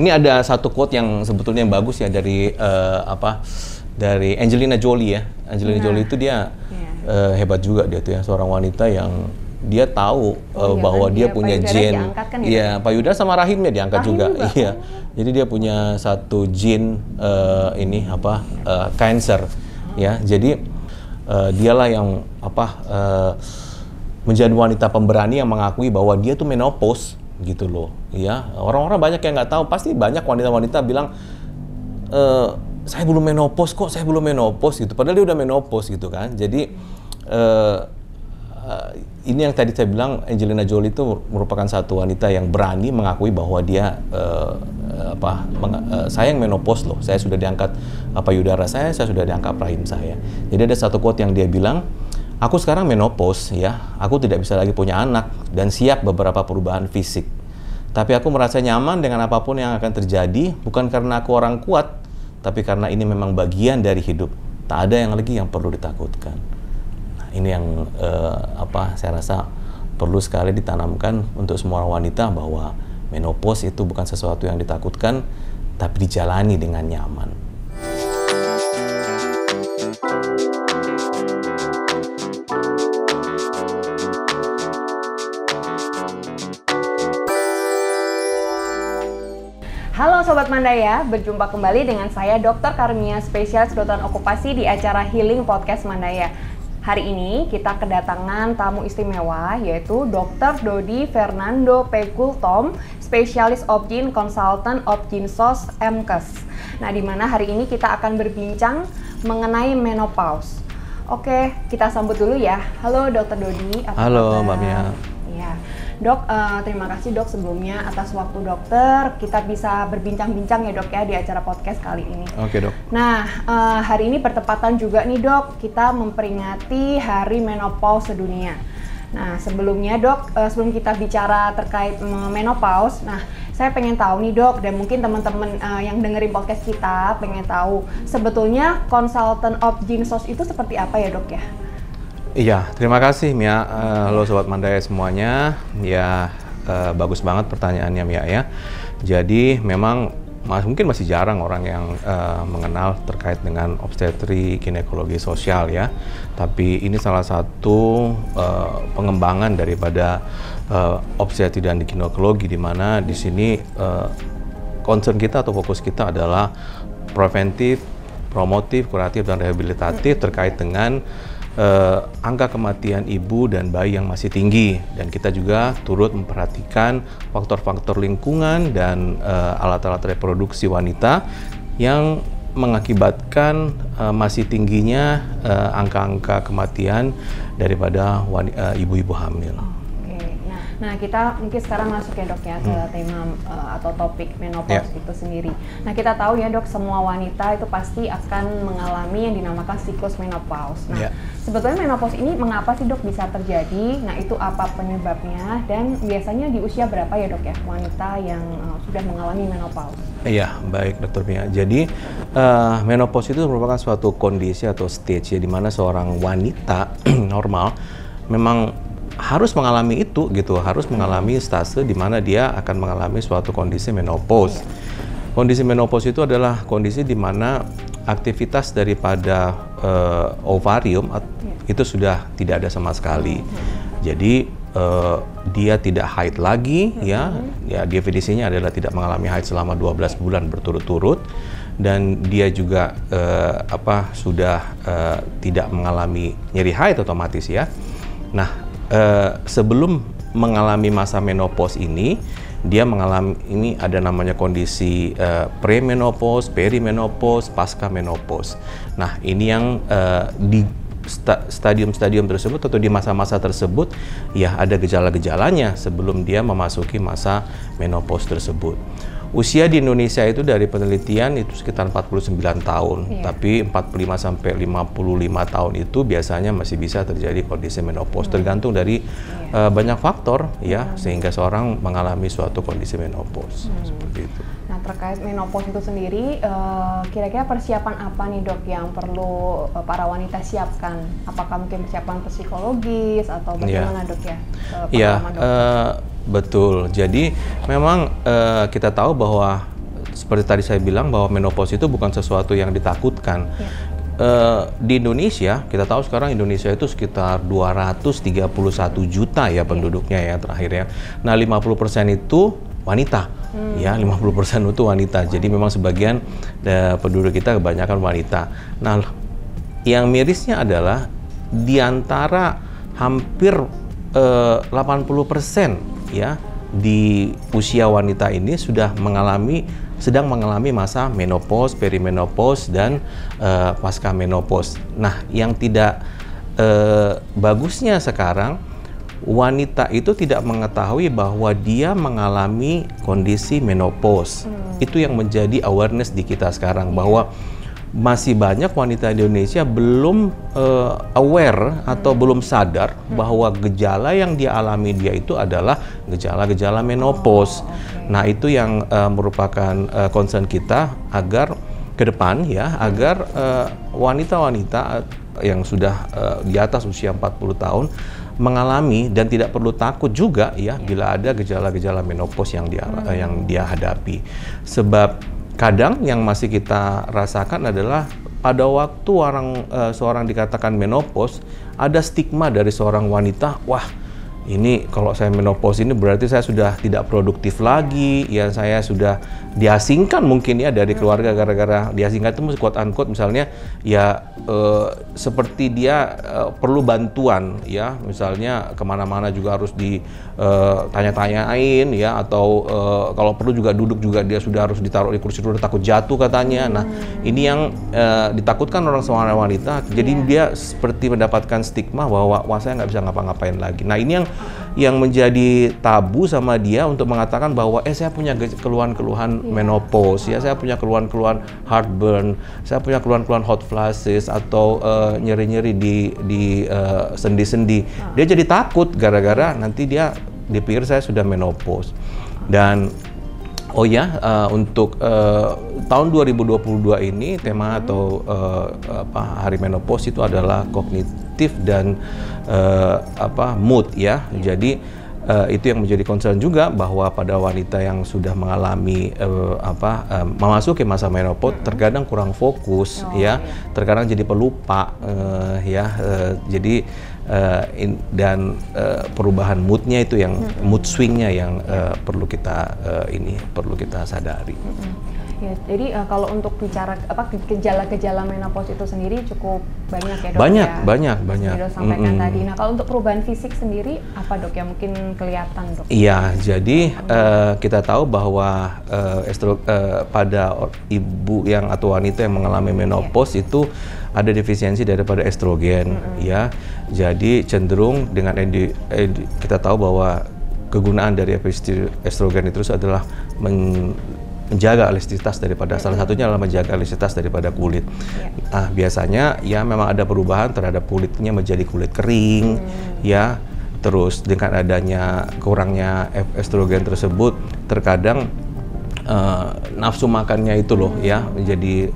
Ini ada satu quote yang sebetulnya yang bagus ya dari dari Angelina Jolie ya. Angelina Jolie itu dia hebat juga, dia tuh ya, seorang wanita yang dia tahu bahwa dia punya gen. Iya, payudara sama rahimnya diangkat juga. Iya. Jadi dia punya satu gen cancer ya. Jadi dialah yang menjadi wanita pemberani yang mengakui bahwa dia tuh menopause gitu loh, ya. Orang-orang banyak yang nggak tahu, pasti banyak wanita-wanita bilang, saya belum menopause kok, saya belum menopause gitu. Padahal dia udah menopause gitu kan. Jadi ini yang tadi saya bilang, Angelina Jolie itu merupakan satu wanita yang berani mengakui bahwa dia saya yang menopause loh, saya sudah diangkat payudara saya sudah diangkat rahim saya. Jadi ada satu quote yang dia bilang, aku sekarang menopause ya, aku tidak bisa lagi punya anak dan siap beberapa perubahan fisik. Tapi aku merasa nyaman dengan apapun yang akan terjadi, bukan karena aku orang kuat, tapi karena ini memang bagian dari hidup. Tak ada yang lagi yang perlu ditakutkan. Nah, ini yang saya rasa perlu sekali ditanamkan untuk semua wanita, bahwa menopause itu bukan sesuatu yang ditakutkan, tapi dijalani dengan nyaman. Halo Sobat Mandaya, berjumpa kembali dengan saya Dr. Karmia, spesialis kedokteran okupasi di acara Healing Podcast Mandaya. Hari ini kita kedatangan tamu istimewa, yaitu Dr. Dodi Fernando P. Gultom, spesialis Obgyn, konsultan Obgynsos MKes. Nah, di mana hari ini kita akan berbincang mengenai menopause. Oke, kita sambut dulu ya. Halo Dr. Dodi. Halo Mbak Mia. Ya. Dok, terima kasih dok sebelumnya atas waktu dokter. Kita bisa berbincang-bincang ya dok ya di acara podcast kali ini. Oke dok. Nah, hari ini bertepatan juga nih dok, kita memperingati Hari Menopause Sedunia. Nah, sebelumnya dok, sebelum kita bicara terkait menopause, nah saya pengen tahu nih dok, dan mungkin teman-teman yang dengerin podcast kita pengen tahu, sebetulnya konsultan Obgynsos itu seperti apa ya dok ya? Iya, terima kasih Mia. Halo Sobat Mandaya semuanya. Ya, bagus banget pertanyaannya Mia ya. Jadi memang mungkin masih jarang orang yang mengenal terkait dengan obstetri ginekologi sosial ya. Tapi ini salah satu pengembangan daripada obstetri dan ginekologi, di mana di sini concern kita atau fokus kita adalah preventif, promotif, kuratif, dan rehabilitatif terkait dengan angka kematian ibu dan bayi yang masih tinggi, dan kita juga turut memperhatikan faktor-faktor lingkungan dan alat-alat reproduksi wanita yang mengakibatkan masih tingginya angka-angka kematian daripada ibu-ibu hamil. Nah, kita mungkin sekarang masuk ya dok ya ke tema atau topik menopause itu sendiri. Nah, kita tahu ya dok, semua wanita itu pasti akan mengalami yang dinamakan siklus menopause. Nah, sebetulnya menopause ini mengapa sih dok bisa terjadi? Nah, itu apa penyebabnya, dan biasanya di usia berapa ya dok ya wanita yang sudah mengalami menopause? Iya, baik Dr. Mia. Jadi menopause itu merupakan suatu kondisi atau stage ya, di mana seorang wanita normal memang harus mengalami itu gitu, harus mengalami stase di mana dia akan mengalami suatu kondisi menopause. Kondisi menopause itu adalah kondisi di mana aktivitas daripada ovarium itu sudah tidak ada sama sekali. Jadi dia tidak haid lagi ya definisinya adalah tidak mengalami haid selama 12 bulan berturut-turut, dan dia juga sudah tidak mengalami nyeri haid otomatis ya. Nah, sebelum mengalami masa menopause ini, dia mengalami ada namanya kondisi premenopause, perimenopause, pasca menopause. Nah, ini yang di stadium-stadium tersebut atau di masa-masa tersebut ya ada gejala-gejalanya sebelum dia memasuki masa menopause tersebut. Usia di Indonesia itu dari penelitian itu sekitar 49 tahun, tapi 45 sampai 55 tahun itu biasanya masih bisa terjadi kondisi menopause, tergantung dari banyak faktor ya, sehingga seorang mengalami suatu kondisi menopause seperti itu. Nah, terkait menopause itu sendiri, kira-kira persiapan apa nih dok yang perlu para wanita siapkan? Apakah mungkin persiapan psikologis atau bagaimana dok ya? Iya, betul. Jadi memang kita tahu bahwa seperti tadi saya bilang bahwa menopause itu bukan sesuatu yang ditakutkan. Di Indonesia, kita tahu sekarang Indonesia itu sekitar 231 juta ya penduduknya ya terakhir ya. Nah 50% itu wanita, ya 50% itu wanita. Jadi memang sebagian penduduk kita kebanyakan wanita. Nah yang mirisnya adalah di antara hampir 80% ya di usia wanita ini sedang mengalami masa menopause, perimenopause, dan pasca menopause. Nah, yang tidak bagusnya sekarang, wanita itu tidak mengetahui bahwa dia mengalami kondisi menopause. Itu yang menjadi awareness di kita sekarang, bahwa masih banyak wanita di Indonesia belum aware atau belum sadar bahwa gejala yang dia alami dia itu adalah gejala-gejala menopause. Nah, itu yang merupakan concern kita agar ke depan ya, agar wanita-wanita yang sudah di atas usia 40 tahun mengalami dan tidak perlu takut juga ya bila ada gejala-gejala menopause yang dia hadapi. Sebab kadang yang masih kita rasakan adalah pada waktu seorang dikatakan menopause, ada stigma dari seorang wanita, wah ini kalau saya menopause ini berarti saya sudah tidak produktif lagi, ya saya sudah diasingkan mungkin ya dari keluarga, gara-gara diasingkan itu quote unquote misalnya ya seperti dia perlu bantuan ya, misalnya kemana-mana juga harus ditanya-tanyain ya, atau kalau perlu juga duduk juga dia sudah harus ditaruh di kursi roda takut jatuh katanya. Nah ini yang ditakutkan seorang wanita, jadi dia seperti mendapatkan stigma bahwa wah saya nggak bisa ngapa-ngapain lagi. Nah ini yang menjadi tabu sama dia untuk mengatakan bahwa saya punya keluhan-keluhan menopause ya, saya punya keluhan-keluhan heartburn, saya punya keluhan-keluhan hot flashes atau nyeri-nyeri di sendi-sendi. Dia jadi takut gara-gara nanti dia dipikir saya sudah menopause. Dan untuk tahun 2022 ini tema atau Hari Menopause itu adalah kognitif dan mood ya. Jadi itu yang menjadi concern juga, bahwa pada wanita yang sudah mengalami memasuki masa menopause terkadang kurang fokus ya, terkadang jadi pelupa jadi dan perubahan moodnya itu yang mood swingnya yang perlu kita sadari. Ya, jadi kalau untuk bicara gejala-gejala menopause itu sendiri cukup banyak ya dok? Banyak. Sudah sampaikan tadi. Nah kalau untuk perubahan fisik sendiri apa dok yang mungkin kelihatan dok? Iya, jadi kita tahu bahwa pada ibu atau wanita yang mengalami menopause itu ada defisiensi daripada estrogen ya. Jadi cenderung dengan kita tahu bahwa kegunaan dari estrogen itu adalah menjaga elastisitas daripada, salah satunya adalah menjaga elastisitas daripada kulit. Nah, biasanya ya memang ada perubahan terhadap kulitnya menjadi kulit kering ya. Terus dengan adanya kurangnya estrogen tersebut, terkadang nafsu makannya itu loh ya menjadi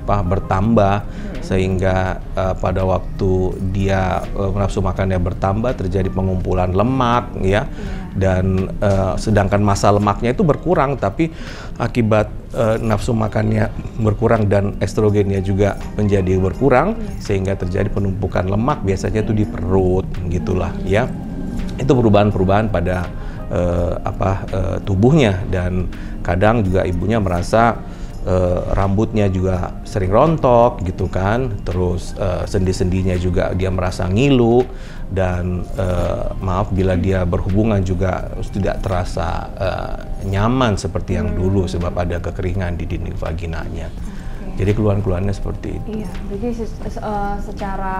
bertambah, sehingga pada waktu dia nafsu makannya bertambah terjadi pengumpulan lemak ya. Dan sedangkan massa lemaknya itu berkurang, tapi akibat nafsu makannya berkurang dan estrogennya juga menjadi berkurang, sehingga terjadi penumpukan lemak biasanya itu di perut gitulah ya. Itu perubahan-perubahan pada tubuhnya, dan kadang juga ibunya merasa rambutnya juga sering rontok gitu kan, terus sendi-sendinya juga dia merasa ngilu, dan bila dia berhubungan juga tidak terasa nyaman seperti yang dulu sebab ada kekeringan di dinding vaginanya. Jadi keluhan-keluhannya seperti itu. Iya, jadi secara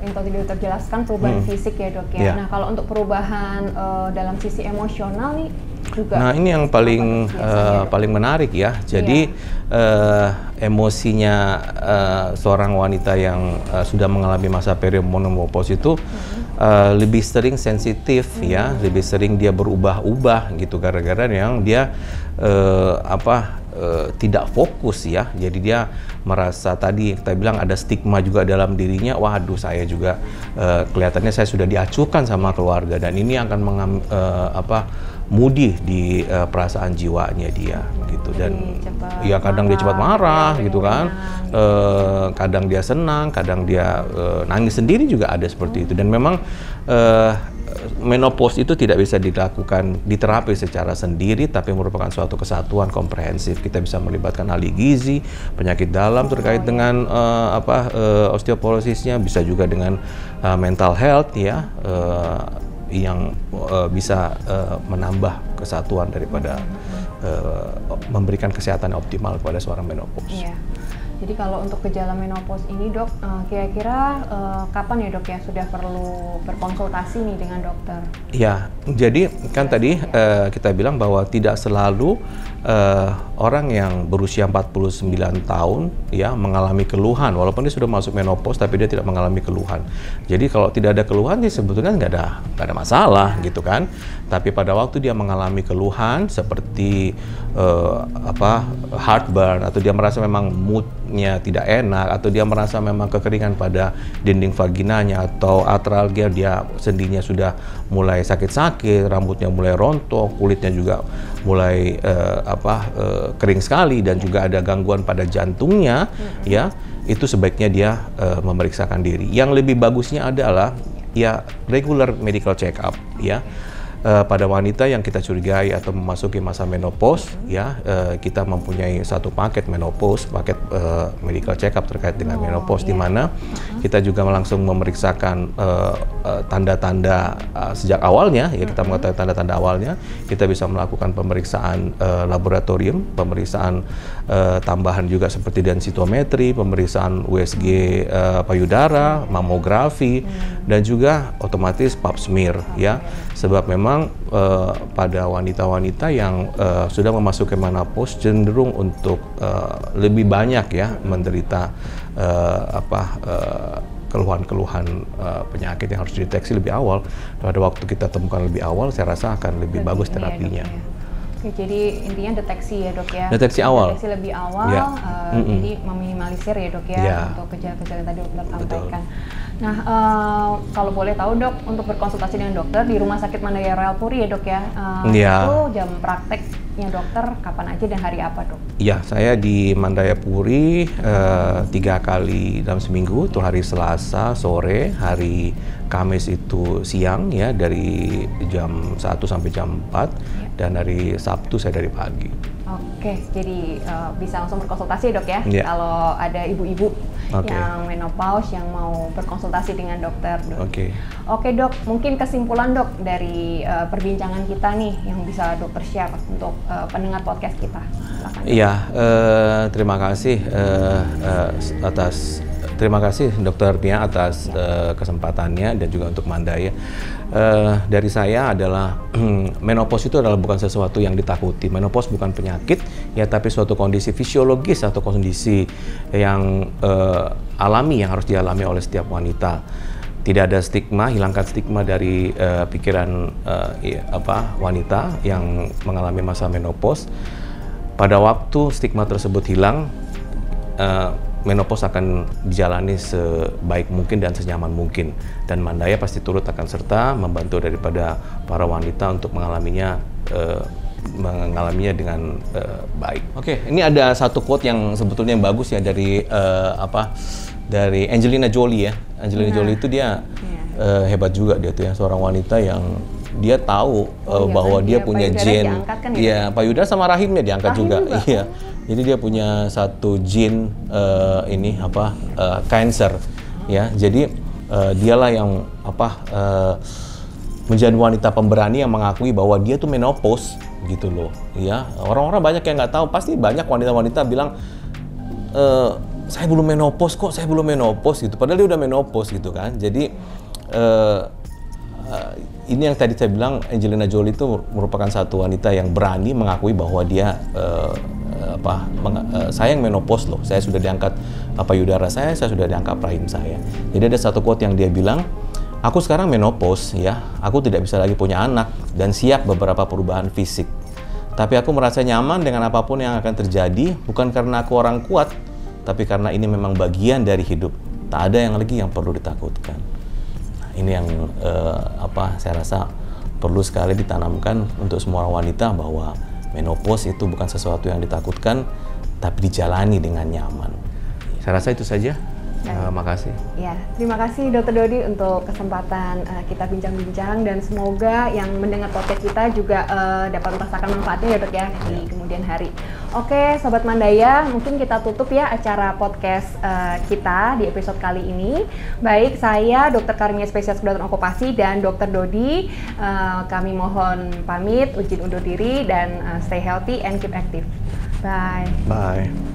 yang tadi terjelaskan perubahan fisik ya dok ya. Nah kalau untuk perubahan dalam sisi emosional nih juga. Nah ini yang paling menarik ya. Jadi emosinya seorang wanita yang sudah mengalami masa perimenopause itu lebih sering sensitif ya, lebih sering dia berubah-ubah gitu, gara-gara yang dia tidak fokus ya. Jadi dia merasa, tadi kita bilang ada stigma juga dalam dirinya, waduh saya juga kelihatannya saya sudah diacuhkan sama keluarga, dan ini akan moody di perasaan jiwanya dia gitu. Dan ya kadang dia cepat marah gitu kan, kadang dia senang, kadang dia nangis sendiri juga ada seperti itu. Dan memang menopause itu tidak bisa diterapi secara sendiri, tapi merupakan suatu kesatuan komprehensif. Kita bisa melibatkan ahli gizi, penyakit dalam terkait dengan osteoporosisnya, bisa juga dengan mental health ya, yang bisa menambah kesatuan daripada memberikan kesehatan optimal kepada seorang menopause. Iya. Jadi kalau untuk gejala menopause ini dok, kira-kira kapan ya dok ya sudah perlu berkonsultasi nih dengan dokter? Ya, jadi kan tadi kita bilang bahwa tidak selalu orang yang berusia 49 tahun ya mengalami keluhan, walaupun dia sudah masuk menopause tapi dia tidak mengalami keluhan. Jadi kalau tidak ada keluhan sih sebetulnya nggak ada masalah gitu kan. Tapi pada waktu dia mengalami keluhan seperti heartburn, atau dia merasa memang moodnya tidak enak, atau dia merasa memang kekeringan pada dinding vaginanya, atau atralgia, dia sendinya sudah mulai sakit-sakit, rambutnya mulai rontok, kulitnya juga mulai kering sekali, dan juga ada gangguan pada jantungnya, ya itu sebaiknya dia memeriksakan diri. Yang lebih bagusnya adalah ya regular medical check up ya. Pada wanita yang kita curigai atau memasuki masa menopause, ya kita mempunyai satu paket menopause, paket medical check up terkait dengan menopause, di mana kita juga langsung memeriksakan tanda-tanda sejak awalnya, ya kita mengetahui tanda-tanda awalnya, kita bisa melakukan pemeriksaan laboratorium, pemeriksaan tambahan juga seperti densitometri, pemeriksaan USG payudara, mamografi, dan juga otomatis pap smear, ya. Sebab memang pada wanita-wanita yang sudah memasuki menopause cenderung untuk lebih banyak ya menderita keluhan-keluhan penyakit yang harus dideteksi lebih awal. Pada waktu kita temukan lebih awal, saya rasa akan lebih bagus terapinya. Oke, jadi intinya deteksi ya dok ya? Deteksi awal. Deteksi lebih awal, ya. Jadi meminimalisir ya dok ya, untuk gejala-gejala yang tadi dokter sampaikan. Nah, kalau boleh tahu dok, untuk berkonsultasi dengan dokter di Rumah Sakit Mandaya Royal Puri ya dok ya, itu jam prakteknya dokter kapan aja dan hari apa dok? Iya, saya di Mandaya Puri 3 kali dalam seminggu, itu hari Selasa sore, hari Kamis itu siang ya, dari jam 1 sampai jam 4, dan hari Sabtu saya dari pagi. Oke, jadi bisa langsung berkonsultasi dok ya, kalau ada ibu-ibu yang menopause yang mau berkonsultasi dengan dokter dok. Oke dok, mungkin kesimpulan dok dari perbincangan kita nih yang bisa dokter share untuk pendengar podcast kita. Iya, terima kasih terima kasih Dokter Nia atas kesempatannya, dan juga untuk Mandaya. Dari saya adalah menopause itu adalah bukan sesuatu yang ditakuti. Menopause bukan penyakit ya, tapi suatu kondisi fisiologis atau kondisi yang alami yang harus dialami oleh setiap wanita. Tidak ada stigma, hilangkan stigma dari pikiran wanita yang mengalami masa menopause. Pada waktu stigma tersebut hilang, menopause akan dijalani sebaik mungkin dan senyaman mungkin, dan Mandaya pasti turut akan serta membantu daripada para wanita untuk mengalaminya dengan baik. Oke, ini ada satu quote yang sebetulnya bagus ya dari dari Angelina Jolie ya. Angelina Jolie itu dia hebat juga, dia tuh ya, seorang wanita yang dia tahu bahwa dia punya gen, ya payudara sama rahimnya diangkat juga. Iya. Jadi dia punya satu gene cancer, ya. Jadi dialah yang menjadi wanita pemberani yang mengakui bahwa dia tuh menopause gitu loh, ya. Orang-orang banyak yang nggak tahu, pasti banyak wanita-wanita bilang saya belum menopause kok, saya belum menopause gitu. Padahal dia udah menopause gitu kan. Jadi ini yang tadi saya bilang, Angelina Jolie itu merupakan satu wanita yang berani mengakui bahwa dia saya yang menopause loh, saya sudah diangkat payudara saya sudah diangkat rahim saya. Jadi ada satu quote yang dia bilang, aku sekarang menopause ya, aku tidak bisa lagi punya anak dan siap beberapa perubahan fisik. Tapi aku merasa nyaman dengan apapun yang akan terjadi, bukan karena aku orang kuat, tapi karena ini memang bagian dari hidup. Tak ada yang lagi yang perlu ditakutkan. Nah, ini yang saya rasa perlu sekali ditanamkan untuk semua wanita bahwa menopause itu bukan sesuatu yang ditakutkan, tapi dijalani dengan nyaman. Saya rasa itu saja. Makasih. Ya, terima kasih Dr. Dodi untuk kesempatan kita bincang-bincang, dan semoga yang mendengar podcast kita juga dapat merasakan manfaatnya ya Dok ya di kemudian hari. Oke, Sobat Mandaya, mungkin kita tutup ya acara podcast kita di episode kali ini. Baik, saya Dr. Karimia, spesialis kedokteran okupasi, dan Dr. Dodi, kami mohon pamit, izin undur diri, dan stay healthy and keep active. Bye. Bye.